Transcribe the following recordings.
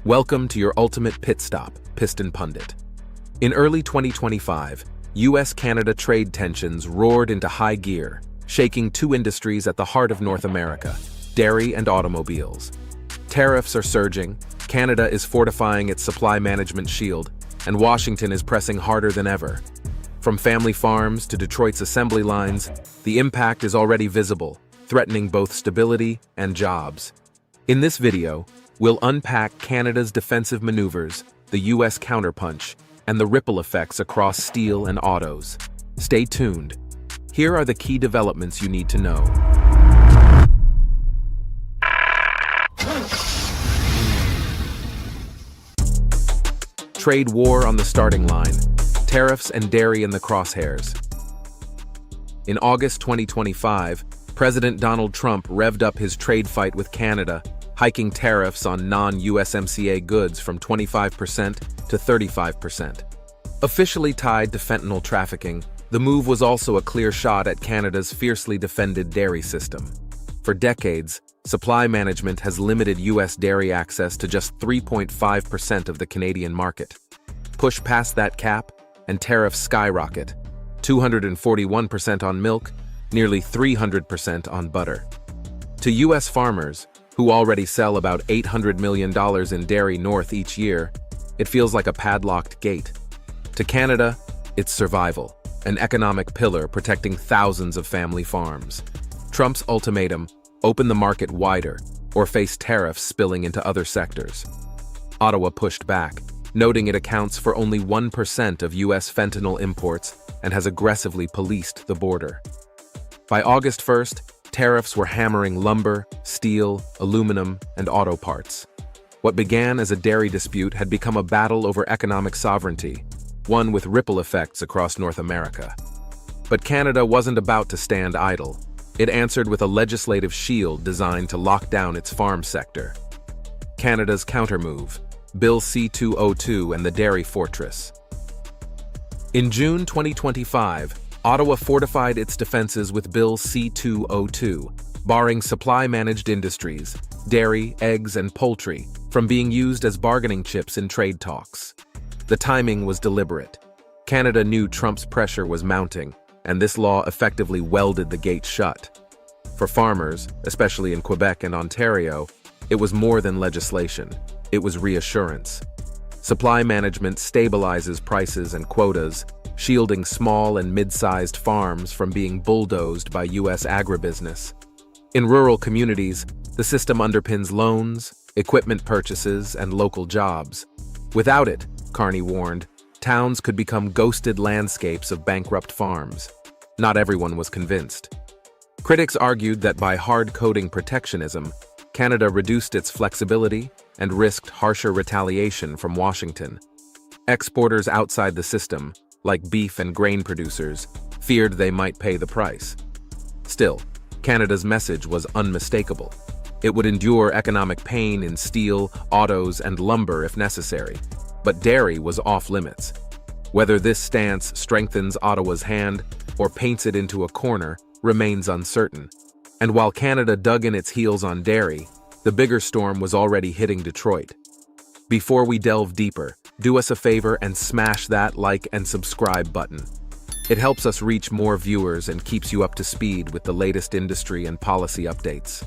Welcome to your ultimate pit stop, Piston Pundit. In early 2025, US-Canada trade tensions roared into high gear, shaking two industries at the heart of North America, dairy and automobiles. Tariffs are surging, Canada is fortifying its supply management shield, and Washington is pressing harder than ever. From family farms to Detroit's assembly lines, the impact is already visible, threatening both stability and jobs. In this video, we'll unpack Canada's defensive maneuvers, the US counterpunch, and the ripple effects across steel and autos. Stay tuned. Here are the key developments you need to know. Trade war on the starting line. Tariffs and dairy in the crosshairs. In August 2025, President Donald Trump revved up his trade fight with Canada, hiking tariffs on non-USMCA goods from 25% to 35%. Officially tied to fentanyl trafficking, the move was also a clear shot at Canada's fiercely defended dairy system. For decades, supply management has limited U.S. dairy access to just 3.5% of the Canadian market. Push past that cap, and tariffs skyrocket, 241% on milk, nearly 300% on butter. To U.S. farmers, who already sell about $800 million in dairy north each year, it feels like a padlocked gate. To Canada, it's survival, an economic pillar protecting thousands of family farms. Trump's ultimatum: open the market wider, or face tariffs spilling into other sectors. Ottawa pushed back, noting it accounts for only 1% of U.S. fentanyl imports and has aggressively policed the border. By August 1st, tariffs were hammering lumber, steel, aluminum, and auto parts. What began as a dairy dispute had become a battle over economic sovereignty, one with ripple effects across North America. But Canada wasn't about to stand idle. It answered with a legislative shield designed to lock down its farm sector. Canada's Countermove, Bill C-202 and the Dairy Fortress. In June 2025, Ottawa fortified its defenses with Bill C-202, barring supply-managed industries, dairy, eggs, and poultry, from being used as bargaining chips in trade talks. The timing was deliberate. Canada knew Trump's pressure was mounting, and this law effectively welded the gate shut. For farmers, especially in Quebec and Ontario, it was more than legislation. It was reassurance. Supply management stabilizes prices and quotas, shielding small and mid-sized farms from being bulldozed by U.S. agribusiness. In rural communities, the system underpins loans, equipment purchases, and local jobs. Without it, Carney warned, towns could become ghosted landscapes of bankrupt farms. Not everyone was convinced. Critics argued that by hard-coding protectionism, Canada reduced its flexibility and risked harsher retaliation from Washington. Exporters outside the system, like beef and grain producers, feared they might pay the price. Still, Canada's message was unmistakable. It would endure economic pain in steel, autos, and lumber if necessary. But dairy was off-limits. Whether this stance strengthens Ottawa's hand or paints it into a corner remains uncertain. And while Canada dug in its heels on dairy, the bigger storm was already hitting Detroit. Before we delve deeper, do us a favor and smash that like and subscribe button. It helps us reach more viewers and keeps you up to speed with the latest industry and policy updates.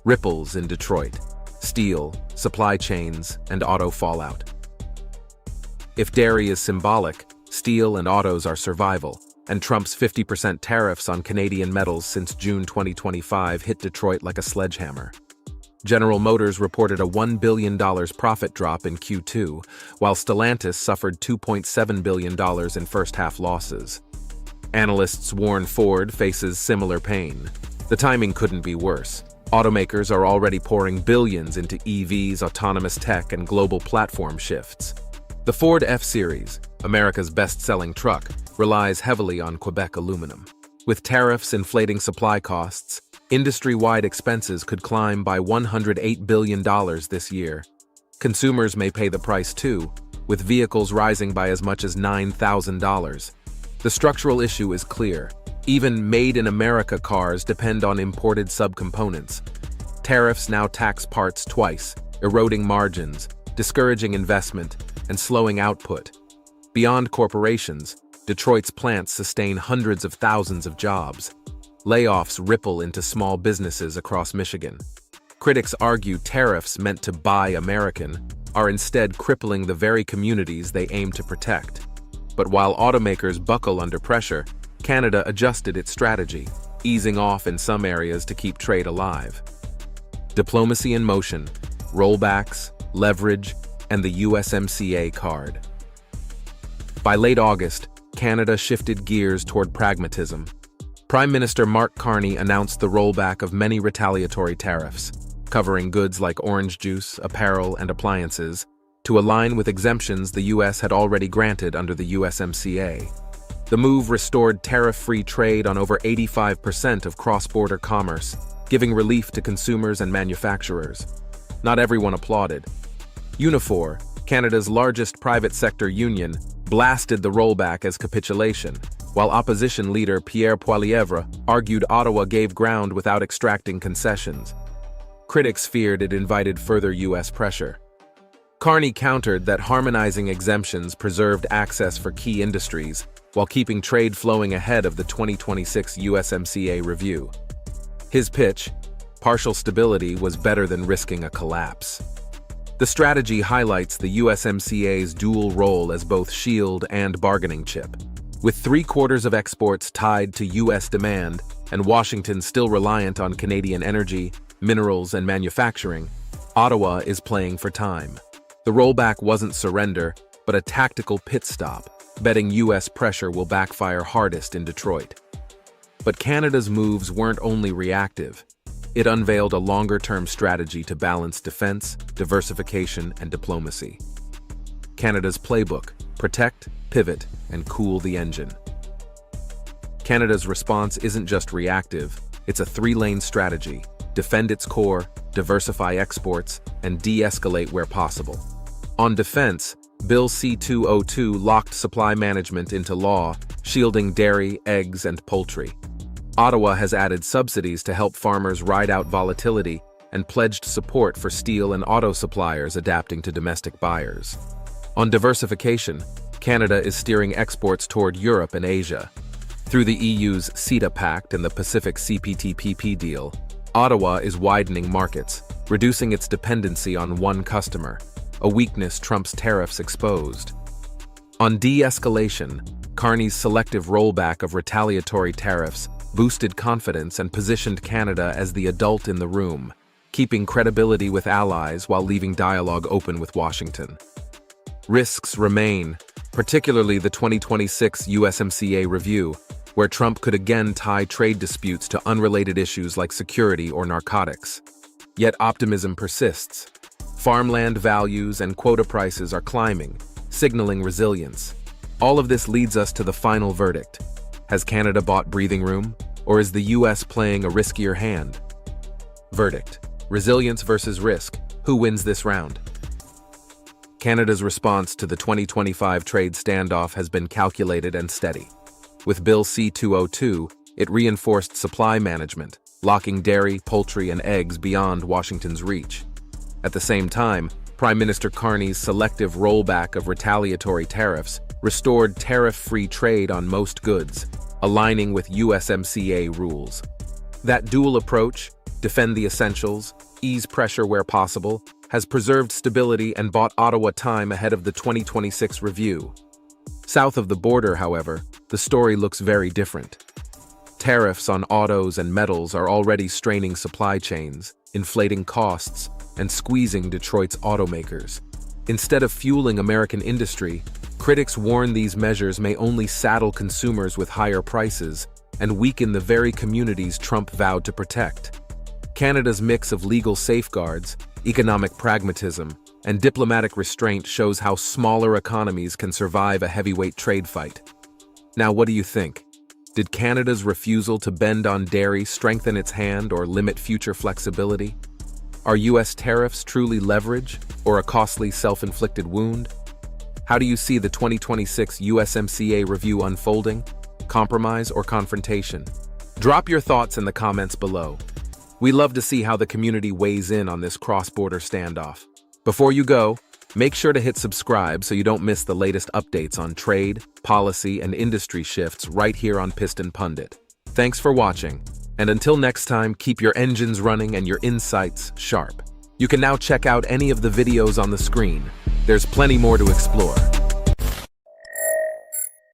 Ripples in Detroit, steel, supply chains, and auto fallout. If dairy is symbolic, steel and autos are survival, and Trump's 50% tariffs on Canadian metals since June 2025 hit Detroit like a sledgehammer. General Motors reported a $1 billion profit drop in Q2, while Stellantis suffered $2.7 billion in first-half losses. Analysts warn Ford faces similar pain. The timing couldn't be worse. Automakers are already pouring billions into EVs, autonomous tech, and global platform shifts. The Ford F-Series, America's best-selling truck, relies heavily on Quebec aluminum. With tariffs inflating supply costs, industry-wide expenses could climb by $108 billion this year. Consumers may pay the price too, with vehicles rising by as much as $9,000. The structural issue is clear. Even made-in-America cars depend on imported subcomponents. Tariffs now tax parts twice, eroding margins, discouraging investment, and slowing output. Beyond corporations, Detroit's plants sustain hundreds of thousands of jobs. Layoffs ripple into small businesses across Michigan. Critics argue tariffs meant to buy American are instead crippling the very communities they aim to protect. But while automakers buckle under pressure, Canada adjusted its strategy, easing off in some areas to keep trade alive. Diplomacy in motion, rollbacks, leverage, and the USMCA card. By late August, Canada shifted gears toward pragmatism. Prime Minister Mark Carney announced the rollback of many retaliatory tariffs, covering goods like orange juice, apparel, and appliances, to align with exemptions the U.S. had already granted under the USMCA. The move restored tariff-free trade on over 85% of cross-border commerce, giving relief to consumers and manufacturers. Not everyone applauded. Unifor, Canada's largest private sector union, blasted the rollback as capitulation, while opposition leader Pierre Poilievre argued Ottawa gave ground without extracting concessions. Critics feared it invited further U.S. pressure. Carney countered that harmonizing exemptions preserved access for key industries while keeping trade flowing ahead of the 2026 USMCA review. His pitch, partial stability, was better than risking a collapse. The strategy highlights the USMCA's dual role as both shield and bargaining chip. With 3/4 of exports tied to U.S. demand and Washington still reliant on Canadian energy, minerals, and manufacturing, Ottawa is playing for time. The rollback wasn't surrender, but a tactical pit stop, betting U.S. pressure will backfire hardest in Detroit. But Canada's moves weren't only reactive. It unveiled a longer-term strategy to balance defense, diversification, and diplomacy. Canada's playbook: protect, pivot, and cool the engine. Canada's response isn't just reactive, it's a three-lane strategy: defend its core, diversify exports, and de-escalate where possible. On defense, Bill C-202 locked supply management into law, shielding dairy, eggs, and poultry. Ottawa has added subsidies to help farmers ride out volatility and pledged support for steel and auto suppliers adapting to domestic buyers. On diversification, Canada is steering exports toward Europe and Asia. Through the EU's CETA Pact and the Pacific CPTPP deal, Ottawa is widening markets, reducing its dependency on one customer, a weakness Trump's tariffs exposed. On de-escalation, Carney's selective rollback of retaliatory tariffs boosted confidence and positioned Canada as the adult in the room, keeping credibility with allies while leaving dialogue open with Washington. Risks remain, particularly the 2026 USMCA review, where Trump could again tie trade disputes to unrelated issues like security or narcotics. Yet optimism persists. Farmland values and quota prices are climbing, signaling resilience. All of this leads us to the final verdict. Has Canada bought breathing room, or is the U.S. playing a riskier hand? Verdict: resilience versus risk. Who wins this round? Canada's response to the 2025 trade standoff has been calculated and steady. With Bill C-202, it reinforced supply management, locking dairy, poultry, and eggs beyond Washington's reach. At the same time, Prime Minister Carney's selective rollback of retaliatory tariffs restored tariff-free trade on most goods, aligning with USMCA rules. That dual approach, defend the essentials, ease pressure where possible, has preserved stability and bought Ottawa time ahead of the 2026 review. South of the border, however, the story looks very different. Tariffs on autos and metals are already straining supply chains, inflating costs, and squeezing Detroit's automakers. Instead of fueling American industry, critics warn these measures may only saddle consumers with higher prices and weaken the very communities Trump vowed to protect. Canada's mix of legal safeguards, economic pragmatism, and diplomatic restraint shows how smaller economies can survive a heavyweight trade fight. Now, what do you think? Did Canada's refusal to bend on dairy strengthen its hand or limit future flexibility? Are U.S. tariffs truly leverage or a costly self-inflicted wound? How do you see the 2026 USMCA review unfolding? Compromise or confrontation? Drop your thoughts in the comments below. We love to see how the community weighs in on this cross-border standoff. Before you go, make sure to hit subscribe so you don't miss the latest updates on trade, policy, and industry shifts right here on Piston Pundit. Thanks for watching, and until next time, keep your engines running and your insights sharp. You can now check out any of the videos on the screen. There's plenty more to explore.